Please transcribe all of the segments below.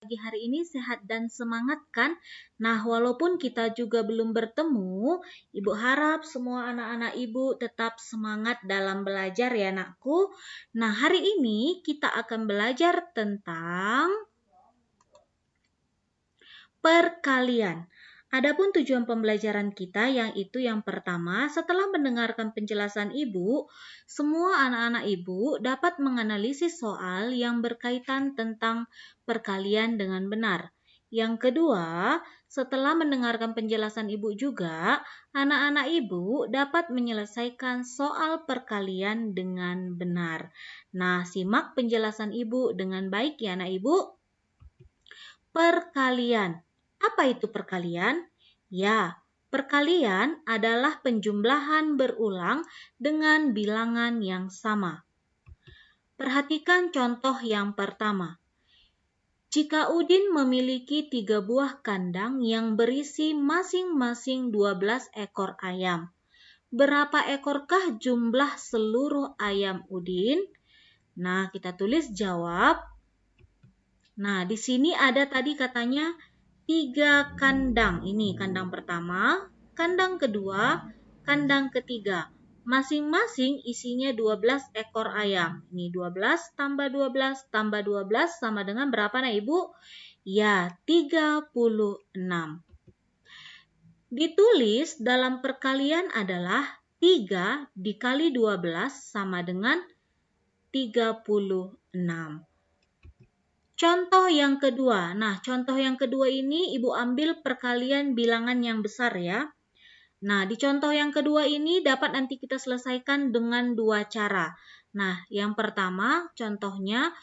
pagi hari ini sehat dan semangat kan? Nah, walaupun kita juga belum bertemu, Ibu harap semua anak-anak Ibu tetap semangat dalam belajar ya anakku. Nah, hari ini kita akan belajar tentang perkalian. Adapun tujuan pembelajaran kita yang pertama, setelah mendengarkan penjelasan Ibu, semua anak-anak Ibu dapat menganalisis soal yang berkaitan tentang perkalian dengan benar. Yang kedua, setelah mendengarkan penjelasan Ibu juga, anak-anak Ibu dapat menyelesaikan soal perkalian dengan benar. Nah, simak penjelasan Ibu dengan baik ya anak Ibu. Perkalian. Apa itu perkalian? Ya, perkalian adalah penjumlahan berulang dengan bilangan yang sama. Perhatikan contoh yang pertama. Jika Udin memiliki 3 buah kandang yang berisi masing-masing 12 ekor ayam, berapa ekorkah jumlah seluruh ayam Udin? Nah, kita tulis jawab. Nah, di sini ada tadi katanya 3 kandang. Ini kandang pertama, kandang kedua, kandang ketiga. Masing-masing isinya 12 ekor ayam. Ini 12 tambah 12 tambah 12 sama dengan berapa nah Ibu? Ya, 36. Ditulis dalam perkalian adalah 3 dikali 12 sama dengan 36. Contoh yang kedua. Nah, contoh yang kedua ini Ibu ambil perkalian bilangan yang besar ya. Nah, di contoh yang kedua ini dapat nanti kita selesaikan dengan 2 cara. Nah, yang pertama contohnya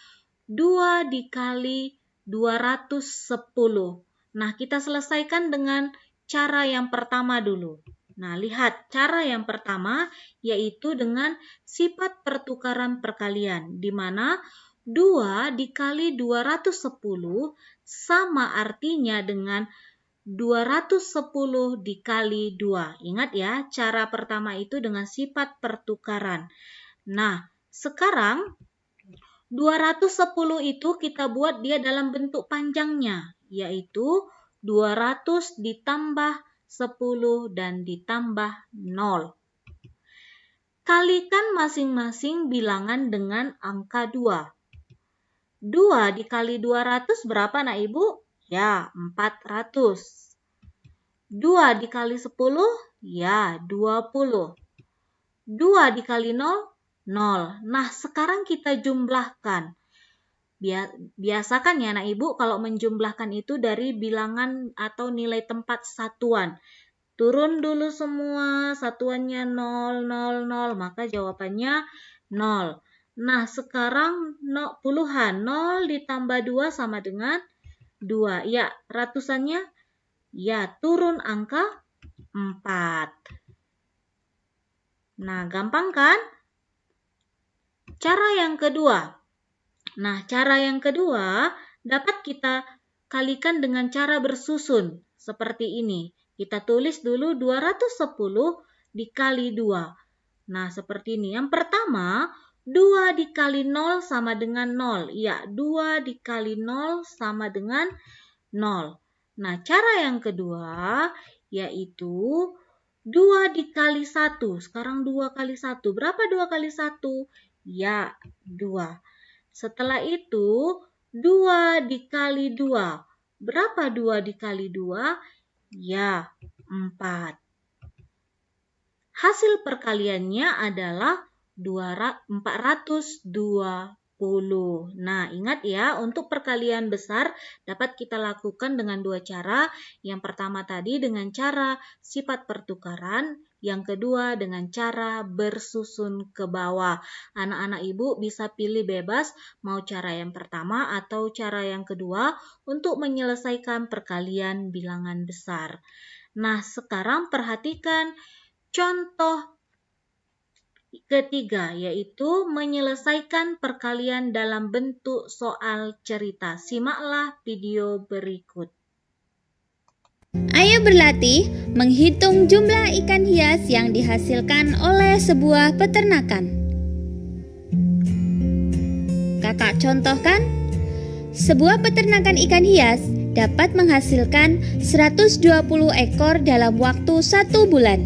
2 dikali 210. Nah, kita selesaikan dengan cara yang pertama dulu. Nah, lihat cara yang pertama yaitu dengan sifat pertukaran perkalian, di mana 2 dikali 210 sama artinya dengan 210 dikali 2. Ingat ya, cara pertama itu dengan sifat pertukaran. Nah, sekarang 210 itu kita buat dia dalam bentuk panjangnya, yaitu 200 ditambah 10 dan ditambah 0. Kalikan masing-masing bilangan dengan angka 2. 2 dikali 200 berapa nak Ibu? Ya, 400. 2 dikali 10? Ya, 20. 2 dikali 0? 0. Nah, sekarang kita jumlahkan. Biasakan ya anak Ibu kalau menjumlahkan itu dari bilangan atau nilai tempat satuan. Turun dulu semua, satuannya 0, 0, 0, maka jawabannya 0. Nah, sekarang puluhan. 0 ditambah 2 sama dengan 2. Ya, ratusannya? Ya, turun angka 4. Nah, gampang kan? Cara yang kedua. Nah, cara yang kedua dapat kita kalikan dengan cara bersusun. Seperti ini. Kita tulis dulu 210 dikali 2. Nah, seperti ini. Yang pertama, 2 dikali 0 sama dengan 0. Ya, 2 dikali 0 sama dengan 0. Nah, cara yang kedua yaitu 2 dikali 1. Sekarang 2 kali 1. Berapa 2 kali 1? Ya, 2. Setelah itu, 2 dikali 2. Berapa 2 dikali 2? Ya, 4. Hasil perkaliannya adalah 420. Nah, ingat ya, untuk perkalian besar dapat kita lakukan dengan 2 cara. Yang pertama tadi dengan cara sifat pertukaran, yang kedua dengan cara bersusun ke bawah. Anak-anak Ibu bisa pilih bebas mau cara yang pertama atau cara yang kedua untuk menyelesaikan perkalian bilangan besar. Nah, sekarang perhatikan contoh ketiga, yaitu menyelesaikan perkalian dalam bentuk soal cerita. Simaklah video berikut. Ayo berlatih menghitung jumlah ikan hias yang dihasilkan oleh sebuah peternakan. Kakak contohkan, Sebuah peternakan ikan hias dapat menghasilkan 120 ekor dalam waktu 1 bulan.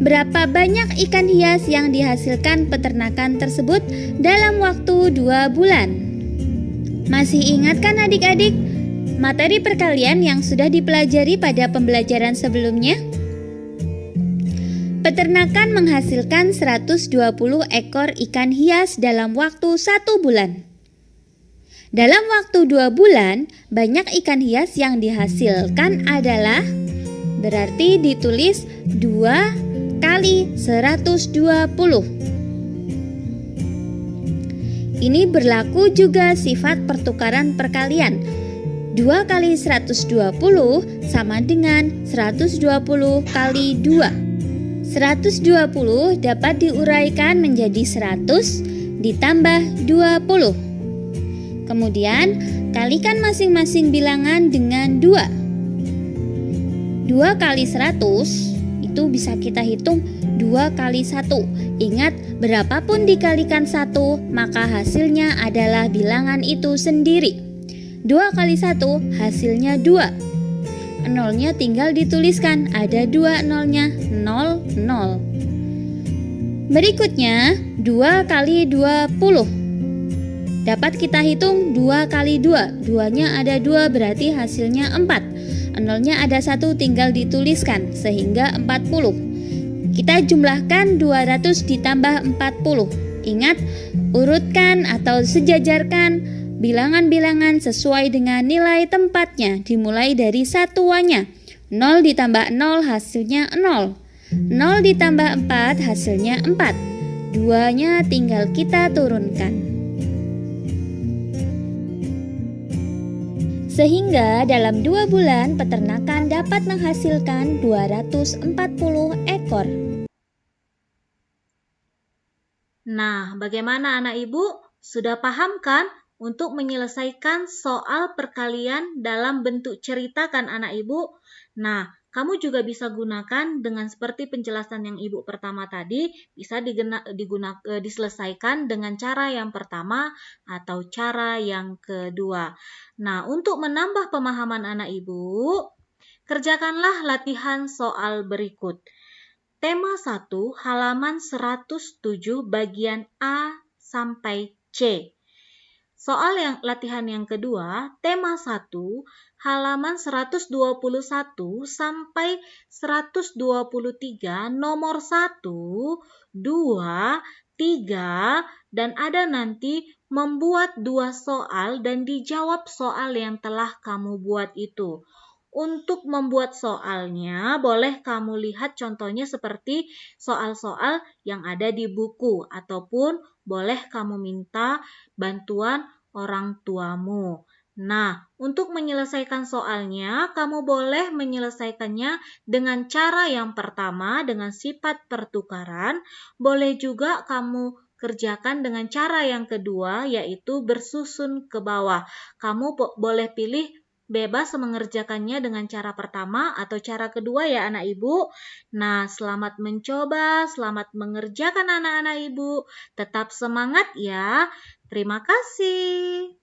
Berapa banyak ikan hias yang dihasilkan peternakan tersebut dalam waktu 2 bulan? Masih ingat kan adik-adik materi perkalian yang sudah dipelajari pada pembelajaran sebelumnya? Peternakan menghasilkan 120 ekor ikan hias dalam waktu 1 bulan. Dalam waktu 2 bulan, banyak ikan hias yang dihasilkan adalah, berarti ditulis 2 kali 120. Ini berlaku juga sifat pertukaran perkalian. 2 kali 120 sama dengan 120 kali 2. 120 dapat diuraikan menjadi 100 ditambah 20. Kemudian kalikan masing-masing bilangan dengan 2. 2 kali 100 itu bisa kita hitung 2 kali 1. Ingat, berapapun dikalikan 1, maka hasilnya adalah bilangan itu sendiri. 2 kali 1 hasilnya 2. Nolnya tinggal dituliskan, ada 2 nolnya, 0, 0. Berikutnya 2 kali 20. Dapat kita hitung 2 kali 2. 2-nya ada 2 berarti hasilnya 4. Nolnya ada 1 tinggal dituliskan sehingga 40. Kita jumlahkan 200 ditambah 40. Ingat, urutkan atau sejajarkan bilangan-bilangan sesuai dengan nilai tempatnya, dimulai dari satuannya. 0 ditambah 0 hasilnya 0. 0 ditambah 4 hasilnya 4. 2-nya tinggal kita turunkan. Sehingga dalam 2 bulan peternakan dapat menghasilkan 240 ekor. Nah, bagaimana anak ibu? Sudah paham kan untuk menyelesaikan soal perkalian dalam bentuk cerita kan anak ibu? Nah, kamu juga bisa gunakan dengan seperti penjelasan yang ibu pertama tadi, bisa diselesaikan dengan cara yang pertama atau cara yang kedua. Nah, untuk menambah pemahaman anak ibu, kerjakanlah latihan soal berikut. Tema 1, halaman 107 bagian A sampai C. Soal latihan yang kedua, tema 1, halaman 121 sampai 123, nomor 1, 2, 3, dan ada nanti membuat 2 soal dan dijawab soal yang telah kamu buat itu. Untuk membuat soalnya, boleh kamu lihat contohnya seperti soal-soal yang ada di buku, ataupun boleh kamu minta bantuan orang tuamu. Nah, untuk menyelesaikan soalnya, kamu boleh menyelesaikannya dengan cara yang pertama, dengan sifat pertukaran. Boleh juga kamu kerjakan dengan cara yang kedua, yaitu bersusun ke bawah. Kamu boleh pilih bebas mengerjakannya dengan cara pertama atau cara kedua ya anak ibu. Nah, selamat mencoba, selamat mengerjakan anak-anak ibu. Tetap semangat ya. Terima kasih.